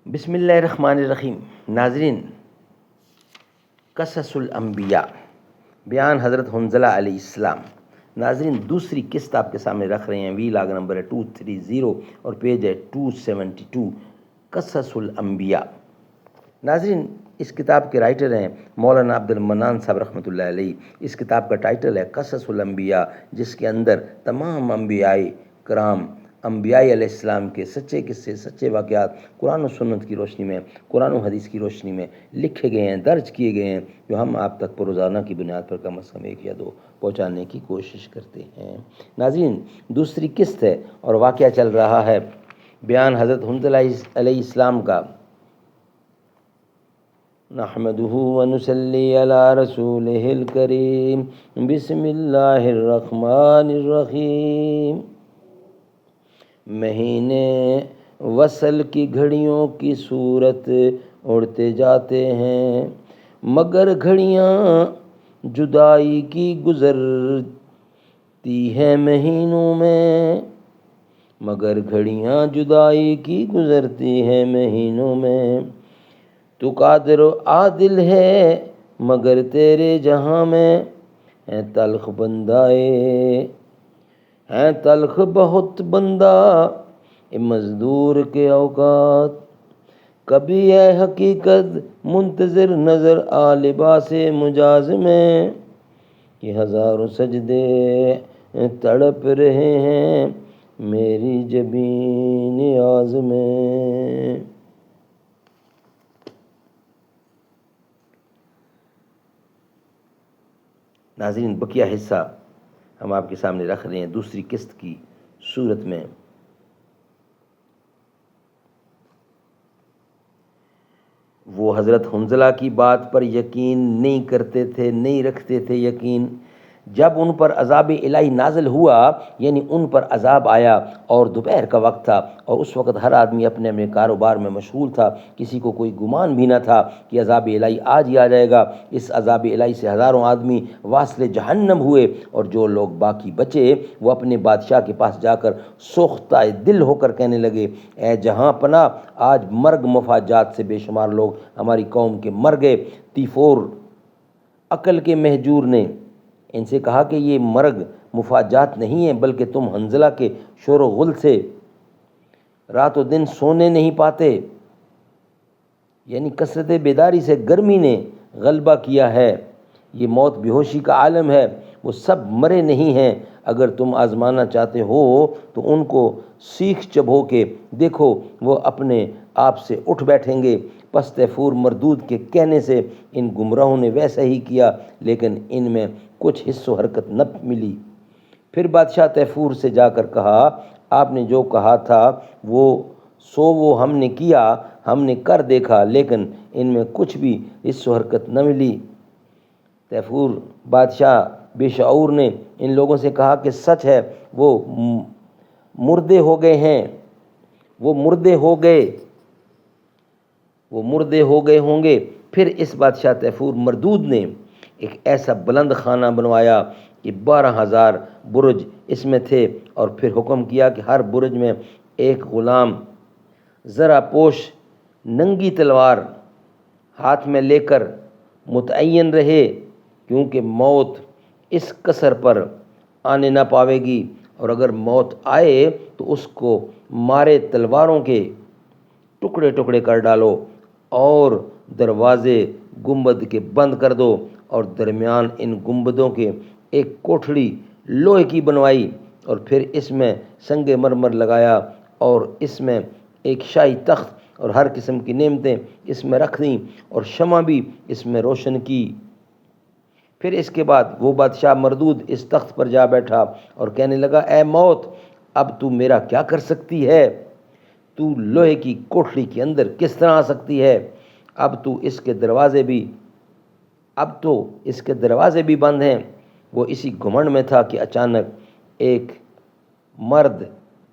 بسم اللہ الرحمن الرحیم۔ ناظرین، قصص الانبیاء، بیان حضرت حنظلہ علیہ السلام۔ ناظرین، دوسری قسط آپ کے سامنے رکھ رہے ہیں، وی لاگ نمبر ہے 230 اور پیج ہے 272، قصص الانبیاء۔ ناظرین، اس کتاب کے رائٹر ہیں مولانا عبد المنان صاحب رحمۃ اللہ علیہ۔ اس کتاب کا ٹائٹل ہے قصص الانبیاء، جس کے اندر تمام انبیاء کرام، انبیاء علیہ السلام کے سچے قصے، سچے واقعات قرآن و سنت کی روشنی میں، قرآن و حدیث کی روشنی میں لکھے گئے ہیں، درج کیے گئے ہیں، جو ہم آپ تک روزانہ کی بنیاد پر کم از کم ایک یا دو پہنچانے کی کوشش کرتے ہیں۔ ناظرین، دوسری قسط ہے اور واقعہ چل رہا ہے بیان حضرت حنظلہ علیہ السلام کا۔ نحمده ونصلي على رسوله الكريم، بسم الله الرحمن الرحیم۔ مہینے وصل کی گھڑیوں کی صورت اڑتے جاتے ہیں، مگر گھڑیاں جدائی کی گزرتی ہیں مہینوں میں، مگر گھڑیاں جدائی کی گزرتی ہیں مہینوں میں۔ تو قادر و عادل ہے مگر تیرے جہاں میں، ہے تلخ بندائے، ہے تلخ بہت بندہ مزدور کے اوقات۔ کبھی ہے حقیقت منتظر نظر آ لباس مجاز میں، کہ ہزاروں سجدے تڑپ رہے ہیں میری جبین نیاز میں۔ ناظرین، بقیہ حصہ ہم آپ کے سامنے رکھ رہے ہیں دوسری قسط کی صورت میں۔ وہ حضرت حنظلہ کی بات پر یقین نہیں کرتے تھے، نہیں رکھتے تھے یقین۔ جب ان پر عذاب الہی نازل ہوا، یعنی ان پر عذاب آیا اور دوپہر کا وقت تھا، اور اس وقت ہر آدمی اپنے اپنے کاروبار میں مشغول تھا، کسی کو کوئی گمان بھی نہ تھا کہ عذاب الہی آج ہی آ جائے گا۔ اس عذاب الہی سے ہزاروں آدمی واصل جہنم ہوئے، اور جو لوگ باقی بچے وہ اپنے بادشاہ کے پاس جا کر سوختہ دل ہو کر کہنے لگے، اے جہاں پناہ، آج مرگ مفاجات سے بے شمار لوگ ہماری قوم کے مر گئے۔ تیفور عقل کے مہجور نے ان سے کہا کہ یہ مرگ مفاجات نہیں ہے، بلکہ تم حنظلہ کے شور و غل سے رات و دن سونے نہیں پاتے، یعنی کثرت بیداری سے گرمی نے غلبہ کیا ہے۔ یہ موت بے ہوشی کا عالم ہے، وہ سب مرے نہیں ہیں۔ اگر تم آزمانا چاہتے ہو تو ان کو سیخ چبھو کے دیکھو، وہ اپنے آپ سے اٹھ بیٹھیں گے۔ پس تیفور مردود کے کہنے سے ان گمراہوں نے ویسا ہی کیا، لیکن ان میں کچھ حس و حرکت نہ ملی۔ پھر بادشاہ تیفور سے جا کر کہا، آپ نے جو کہا تھا وہ ہم نے کیا، ہم نے کر دیکھا، لیکن ان میں کچھ بھی حس و حرکت نہ ملی۔ تیفور بادشاہ بے شعور نے ان لوگوں سے کہا کہ سچ ہے، وہ مردے ہو گئے ہیں، وہ مردے ہو گئے ہوں گے۔ پھر اس بادشاہ تیفور مردود نے ایک ایسا بلند خانہ بنوایا کہ 12,000 برج اس میں تھے، اور پھر حکم کیا کہ ہر برج میں ایک غلام زرہ پوش ننگی تلوار ہاتھ میں لے کر متعین رہے، کیونکہ موت اس قصر پر آنے نہ پاوے گی، اور اگر موت آئے تو اس کو مارے تلواروں کے ٹکڑے ٹکڑے کر ڈالو، اور دروازے گنبد کے بند کر دو، اور درمیان ان گنبدوں کے ایک کوٹھڑی لوہے کی بنوائی، اور پھر اس میں سنگ مرمر لگایا، اور اس میں ایک شاہی تخت اور ہر قسم کی نعمتیں اس میں رکھ دیں، اور شمع بھی اس میں روشن کی۔ پھر اس کے بعد وہ بادشاہ مردود اس تخت پر جا بیٹھا اور کہنے لگا، اے موت، اب تو میرا کیا کر سکتی ہے؟ تو لوہے کی کوٹھڑی کے اندر کس طرح آ سکتی ہے؟ اب تو اس کے دروازے بھی بند ہیں۔ وہ اسی گھمنڈ میں تھا کہ اچانک ایک مرد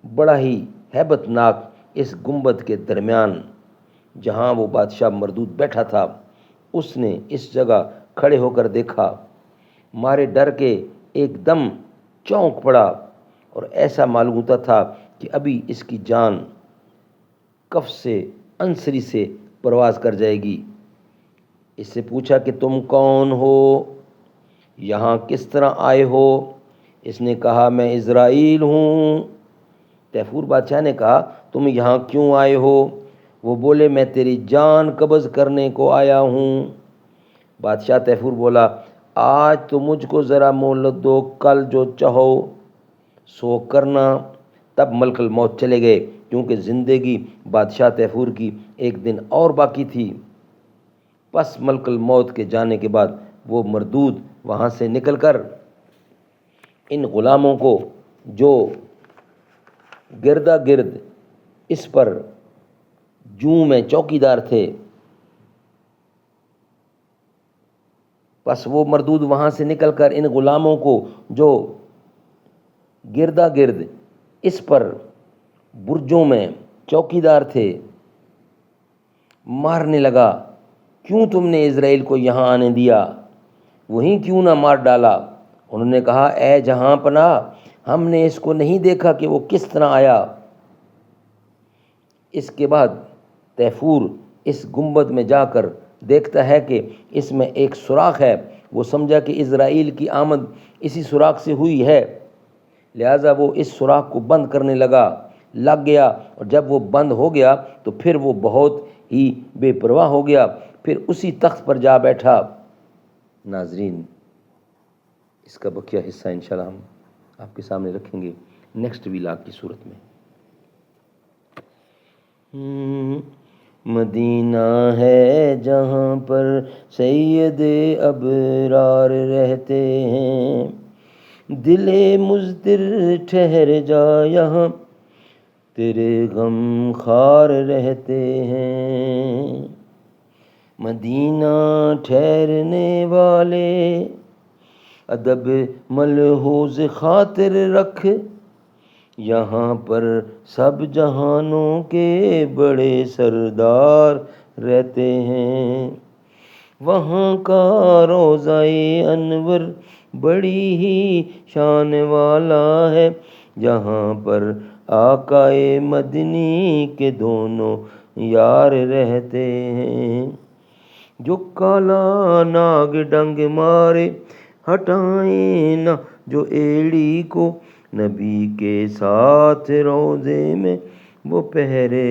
بڑا ہی ہیبت ناک اس گنبد کے درمیان جہاں وہ بادشاہ مردود بیٹھا تھا، اس نے اس جگہ کھڑے ہو کر دیکھا، مارے ڈر کے ایک دم چونک پڑا، اور ایسا معلوم ہوتا تھا کہ ابھی اس کی جان کف سے انصری سے پرواز کر جائے گی۔ اس سے پوچھا کہ تم کون ہو، یہاں کس طرح آئے ہو؟ اس نے کہا میں اسرائیل ہوں۔ طیفور بادشاہ نے کہا تم یہاں کیوں آئے ہو؟ وہ بولے میں تیری جان قبض کرنے کو آیا ہوں۔ بادشاہ طیفور بولا آج تو مجھ کو ذرا مہلت دو، کل جو چاہو سو کرنا۔ تب ملک الموت چلے گئے، کیونکہ زندگی بادشاہ طیفور کی ایک دن اور باقی تھی۔ پس ملک الموت کے جانے کے بعد وہ مردود وہاں سے نکل کر ان غلاموں کو جو گردا گرد اس پر جوں میں چوکیدار تھے، پس وہ مردود وہاں سے نکل کر ان غلاموں کو جو گردا گرد اس پر برجوں میں چوکیدار تھے مارنے لگا۔ کیوں تم نے اسرائیل کو یہاں آنے دیا؟ وہیں کیوں نہ مار ڈالا؟ انہوں نے کہا اے جہاں پناہ، ہم نے اس کو نہیں دیکھا کہ وہ کس طرح آیا۔ اس کے بعد طیفور اس گنبد میں جا کر دیکھتا ہے کہ اس میں ایک سوراخ ہے۔ وہ سمجھا کہ اسرائیل کی آمد اسی سوراخ سے ہوئی ہے، لہٰذا وہ اس سوراخ کو بند کرنے لگ گیا، اور جب وہ بند ہو گیا تو پھر وہ بہت ہی بے پرواہ ہو گیا، پھر اسی تخت پر جا بیٹھا۔ ناظرین، اس کا بقیہ حصہ انشاءاللہ ہم آپ کے سامنے رکھیں گے نیکسٹ ویلاگ کی صورت میں۔ مدینہ ہے جہاں پر سید ابرار رہتے ہیں، دل مضطر ٹھہر جا یہاں تیرے غم خار رہتے ہیں۔ مدینہ ٹھہرنے والے ادب ملحوظ خاطر رکھ، یہاں پر سب جہانوں کے بڑے سردار رہتے ہیں۔ وہاں کا روضہ انور بڑی ہی شان والا ہے، جہاں پر آقائے مدنی کے دونوں یار رہتے ہیں۔ جو کالا ناگ ڈنگ مارے ہٹائیں نہ جو ایڑی کو، نبی کے ساتھ روضے میں وہ پہرے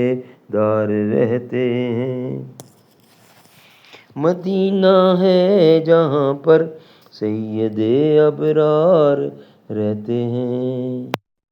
دار رہتے ہیں۔ مدینہ ہے جہاں پر سید ابرار رہتے ہیں۔